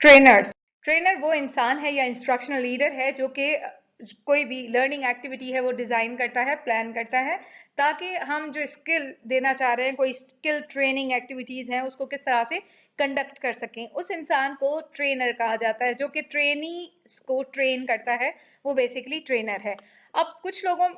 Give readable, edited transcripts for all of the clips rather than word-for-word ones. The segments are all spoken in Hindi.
ट्रेनर्स ट्रेनर वो इंसान है या इंस्ट्रक्शनल लीडर है जो कि कोई भी लर्निंग एक्टिविटी है वो डिजाइन करता है, प्लान करता है, ताकि हम जो स्किल देना चाह रहे हैं, कोई स्किल ट्रेनिंग एक्टिविटीज हैं, उसको किस तरह से कंडक्ट कर सकें। उस इंसान को ट्रेनर कहा जाता है, जो कि ट्रेनी को ट्रेन करता है, वो बेसिकली ट्रेनर है। अब कुछ लोगों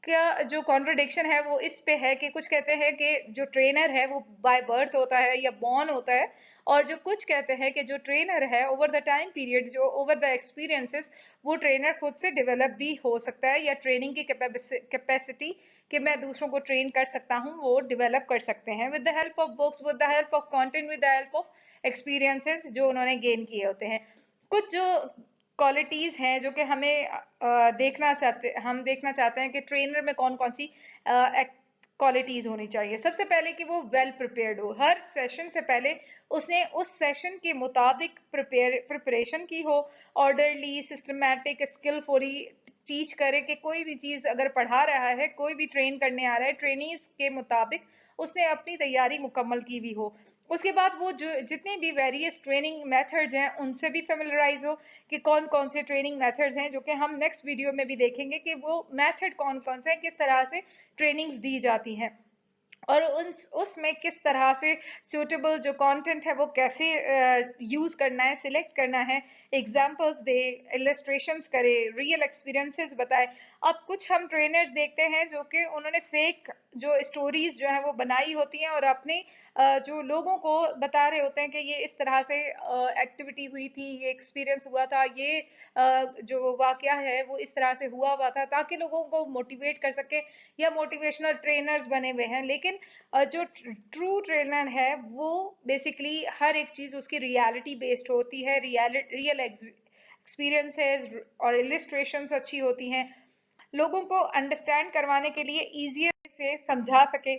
का जो कॉन्ट्रडिक्शन है वो इस पे है कि कुछ कहते हैं कि जो ट्रेनर है वो बाय बर्थ होता है या बॉर्न होता है, और जो कुछ कहते हैं कि जो ट्रेनर है ओवर द टाइम पीरियड, जो ओवर द एक्सपीरियंसेस, वो ट्रेनर खुद से डेवलप भी हो सकता है, या ट्रेनिंग की कैपेसिटी कि मैं दूसरों को ट्रेन कर सकता हूँ वो डेवलप कर सकते हैं with the help of books, with the help of content, with the help of experiences जो उन्होंने गेन किए होते हैं। कुछ जो क्वालिटीज हैं जो कि हम देखना चाहते हैं कि ट्रेनर में कौन कौन सी क्वालिटीज होनी चाहिए। सबसे पहले कि वो वेल प्रिपेयर्ड हो, हर सेशन से पहले उसने उस सेशन के मुताबिक प्रिपरेशन की हो, ऑर्डरली, सिस्टमैटिक, स्किलफुली टीच करे कि कोई भी चीज अगर पढ़ा रहा है, कोई भी ट्रेन करने आ रहा है, ट्रेनीज के मुताबिक उसने अपनी तैयारी मुकम्मल की भी हो। उसके बाद वो जो जितने भी वेरियस ट्रेनिंग मेथड्स हैं उनसे भी फेमिलराइज हो कि कौन कौन से ट्रेनिंग मेथड्स हैं, जो कि हम नेक्स्ट वीडियो में भी देखेंगे कि वो मेथड कौन कौन से हैं, किस तरह से ट्रेनिंग्स दी जाती हैं, और उसमें किस तरह से सूटेबल जो कंटेंट है वो कैसे यूज करना है, सिलेक्ट करना है, एग्जांपल्स दे, इलस्ट्रेशंस करे, रियल एक्सपीरियंसेस बताए। अब कुछ हम ट्रेनर्स देखते हैं जो कि उन्होंने फेक जो स्टोरीज जो है वो बनाई होती हैं, और अपने जो लोगों को बता रहे होते हैं कि ये इस तरह से एक्टिविटी हुई थी, ये एक्सपीरियंस हुआ था, ये जो वाकया है वो इस तरह से हुआ था, ताकि लोगों को मोटिवेट कर सके, या मोटिवेशनल ट्रेनर्स बने हुए हैं। लेकिन जो ट्रू ट्रेनर है वो बेसिकली हर एक चीज उसकी रियलिटी बेस्ड होती है, रियल एक्सपीरियंसेस और इलिस्ट्रेशंस अच्छी होती हैं, लोगों को अंडरस्टैंड करवाने के लिए इजियर से समझा सके।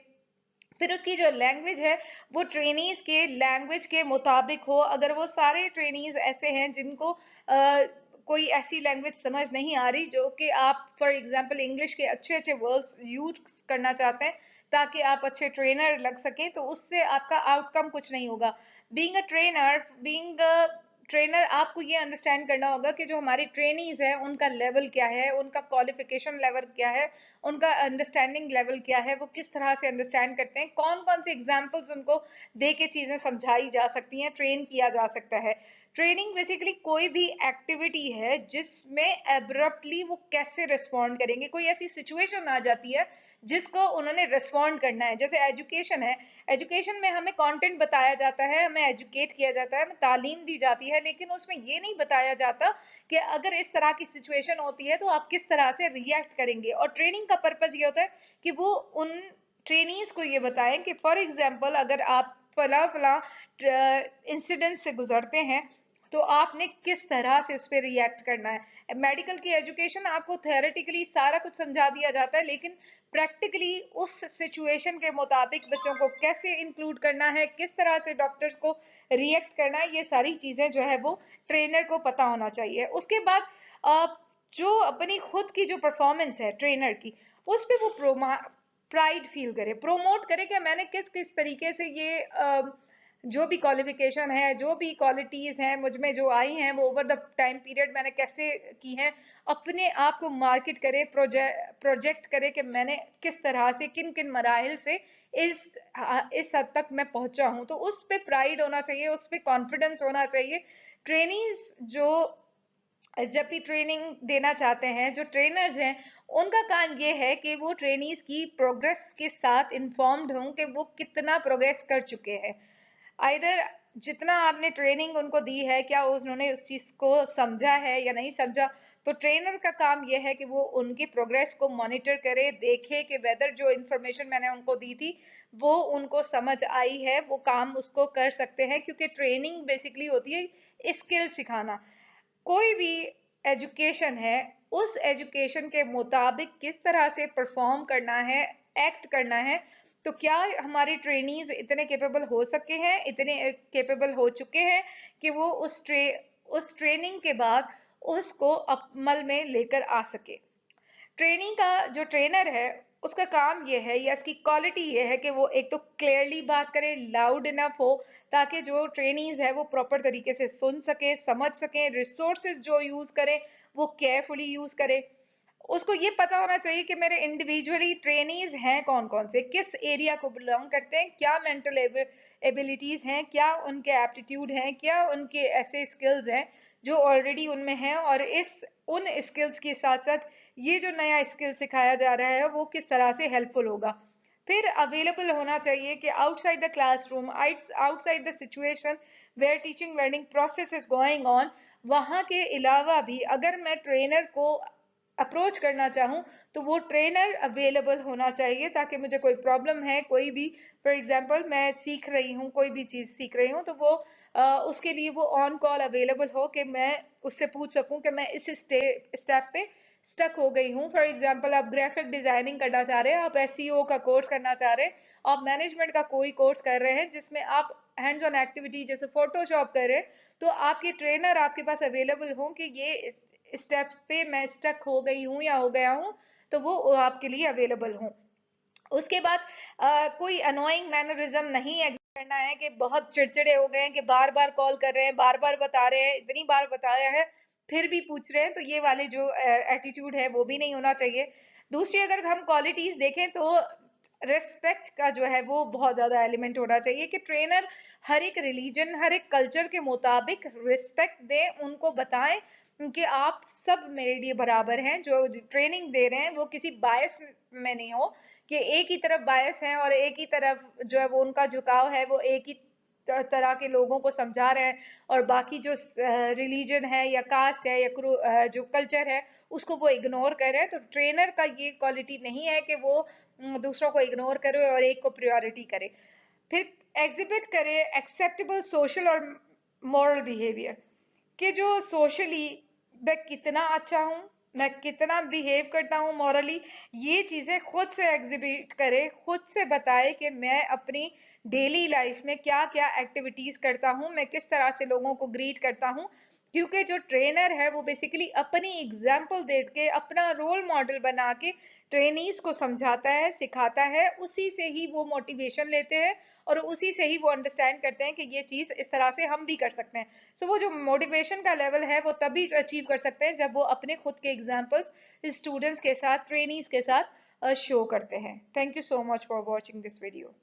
फिर उसकी जो लैंग्वेज है वो ट्रेनीज के लैंग्वेज के मुताबिक हो। अगर वो सारे ट्रेनीज ऐसे हैं जिनको कोई ऐसी लैंग्वेज समझ नहीं आ रही, जो कि आप फॉर एग्जांपल इंग्लिश के अच्छे अच्छे वर्ड्स यूज करना चाहते हैं ताकि आप अच्छे ट्रेनर लग सके, तो उससे आपका आउटकम कुछ नहीं होगा। बीइंग अ ट्रेनर आपको ये अंडरस्टैंड करना होगा कि जो हमारी ट्रेनीज है उनका लेवल क्या है, उनका क्वालिफिकेशन लेवल क्या है, उनका अंडरस्टैंडिंग लेवल क्या है, वो किस तरह से अंडरस्टैंड करते हैं, कौन कौन से एग्जाम्पल्स उनको दे के चीजें समझाई जा सकती हैं, ट्रेन किया जा सकता है। ट्रेनिंग बेसिकली कोई भी एक्टिविटी है जिसमें एब्रप्टली वो कैसे रिस्पॉन्ड करेंगे, कोई ऐसी सिचुएशन आ जाती है जिसको उन्होंने रिस्पॉन्ड करना है। जैसे एजुकेशन है, एजुकेशन में हमें कंटेंट बताया जाता है, हमें एजुकेट किया जाता है, हमें तालीम दी जाती है, लेकिन उसमें ये नहीं बताया जाता कि अगर इस तरह की सिचुएशन होती है तो आप किस तरह से रिएक्ट करेंगे। और ट्रेनिंग का पर्पज ये होता है कि वो उन ट्रेनीज को ये बताएं कि फॉर एग्जाम्पल अगर आप फला फला इंसिडेंट से गुजरते हैं तो आपने किस तरह से उस पर रिएक्ट करना है। मेडिकल की एजुकेशन आपको थ्योरेटिकली सारा कुछ समझा दिया जाता है, लेकिन प्रैक्टिकली उस सिचुएशन के मुताबिक बच्चों को कैसे इंक्लूड करना है, किस तरह से डॉक्टर्स को रिएक्ट करना है, ये सारी चीजें जो है वो ट्रेनर को पता होना चाहिए। उसके बाद जो अपनी खुद की जो परफॉर्मेंस है ट्रेनर की, उस पर वो प्राइड फील करे, प्रोमोट करे कि मैंने किस किस तरीके से ये जो भी क्वालिफिकेशन है, जो भी क्वालिटीज हैं मुझ में जो आई हैं, वो ओवर द टाइम पीरियड मैंने कैसे की हैं। अपने आप को मार्केट करे, प्रोजेक्ट करे कि मैंने किस तरह से किन किन मराहिल से इस इस हद तक मैं पहुंचा हूं। तो उस पे प्राइड होना चाहिए, उस पे कॉन्फिडेंस होना चाहिए। ट्रेनीज जो जब भी ट्रेनिंग देना चाहते हैं, जो ट्रेनर्स हैं, उनका काम ये है कि वो ट्रेनीज की प्रोग्रेस के साथ इन्फॉर्म्ड हों कि वो कितना प्रोग्रेस कर चुके हैं। आइदर जितना आपने ट्रेनिंग उनको दी है, क्या उन्होंने उस चीज को समझा है या नहीं समझा। तो ट्रेनर का काम यह है कि वो उनकी प्रोग्रेस को मॉनिटर करे, देखे कि वेदर जो इन्फॉर्मेशन मैंने उनको दी थी वो उनको समझ आई है, वो काम उसको कर सकते हैं, क्योंकि ट्रेनिंग बेसिकली होती है स्किल सिखाना। कोई भी एजुकेशन है, उस एजुकेशन के मुताबिक किस तरह से परफॉर्म करना है, एक्ट करना है। तो क्या हमारी ट्रेनीज इतने केपेबल हो सके हैं, इतने केपेबल हो चुके हैं कि वो उस ट्रेनिंग के बाद उसको अमल में लेकर आ सके। ट्रेनिंग का जो ट्रेनर है उसका काम ये है, या इसकी क्वालिटी ये है कि वो एक तो क्लियरली बात करे, लाउड इनफ हो, ताकि जो ट्रेनीज है वो प्रॉपर तरीके से सुन सके, समझ सकें, रिसोर्सेज जो यूज करें वो केयरफुली यूज करें। उसको ये पता होना चाहिए कि मेरे इंडिविजुअली ट्रेनीज हैं कौन कौन से, किस एरिया को बिलोंग करते हैं, क्या मेंटल एबिलिटीज हैं, क्या उनके एप्टीट्यूड हैं, क्या उनके ऐसे स्किल्स हैं जो ऑलरेडी उनमें हैं, और उन स्किल्स के साथ साथ ये जो नया स्किल सिखाया जा रहा है वो किस तरह से हेल्पफुल होगा। फिर अवेलेबल होना चाहिए कि outside the classroom, outside the situation where teaching learning process is going on, वहां के अलावा भी अगर मैं ट्रेनर को अप्रोच करना चाहूँ तो वो ट्रेनर अवेलेबल होना चाहिए, ताकि मुझे कोई प्रॉब्लम है, कोई भी फॉर एग्जांपल मैं सीख रही हूँ, कोई भी चीज़ सीख रही हूँ, तो वो उसके लिए वो ऑन कॉल अवेलेबल हो कि मैं उससे पूछ सकूं कि मैं इस स्टेप पे स्टक हो गई हूँ। फॉर एग्जांपल आप ग्राफिक डिजाइनिंग करना चाह रहे हैं, आप एसईओ का कोर्स करना चाह रहे हैं, आप मैनेजमेंट का कोई कोर्स कर रहे हैं जिसमें आप हैंड्स ऑन एक्टिविटी जैसे फोटोशॉप कर रहे हैं, तो आपके ट्रेनर आपके पास अवेलेबल हो कि ये स्टेप्स पे मैं स्टक हो गई हूँ या हो गया हूँ, तो वो आपके लिए अवेलेबल हो। उसके बाद कोई अनोइंग मैनरिज्म नहीं एग्जिट करना है कि बहुत चिड़चिड़े हो गए हैं कि बार बार कॉल कर रहे हैं, बार बार बता रहे हैं, इतनी बार बताया है फिर भी पूछ रहे हैं, तो ये वाले जो एटीट्यूड है वो भी नहीं होना चाहिए। दूसरी अगर हम क्वालिटीज देखें तो रिस्पेक्ट का जो है वो बहुत ज्यादा एलिमेंट होना चाहिए कि ट्रेनर हर एक रिलीजन, हर एक कल्चर के मुताबिक रिस्पेक्ट दे, उनको बताएं कि आप सब मेरे लिए बराबर हैं। जो ट्रेनिंग दे रहे हैं वो किसी बायस में नहीं हो कि एक ही तरफ बायस है और एक ही तरफ जो है वो उनका झुकाव है, वो एक ही तरह के लोगों को समझा रहे हैं, और बाकी जो रिलीजन है या कास्ट है या जो कल्चर है उसको वो इग्नोर कर रहे हैं। तो ट्रेनर का ये क्वालिटी नहीं है कि वो दूसरों को इग्नोर करे और एक को प्रायोरिटी करे। फिर एग्जिबिट करे एक्सेप्टेबल सोशल और मॉरल बिहेवियर, कि जो सोशली मैं कितना अच्छा हूँ, मैं कितना बिहेव करता हूँ मॉरली, ये चीजें खुद से एग्जिबिट करे, खुद से बताए कि मैं अपनी डेली लाइफ में क्या क्या एक्टिविटीज करता हूँ, मैं किस तरह से लोगों को ग्रीट करता हूँ। क्योंकि जो ट्रेनर है वो बेसिकली अपनी एग्जाम्पल दे के, अपना रोल मॉडल बना के ट्रेनीज को समझाता है, सिखाता है, उसी से ही वो मोटिवेशन लेते हैं और उसी से ही वो अंडरस्टैंड करते हैं कि ये चीज इस तरह से हम भी कर सकते हैं। सो वो जो मोटिवेशन का लेवल है वो तभी अचीव कर सकते हैं जब वो अपने खुद के एग्जाम्पल्स स्टूडेंट्स के साथ, ट्रेनीज के साथ शो करते हैं। Thank you so much for watching this video.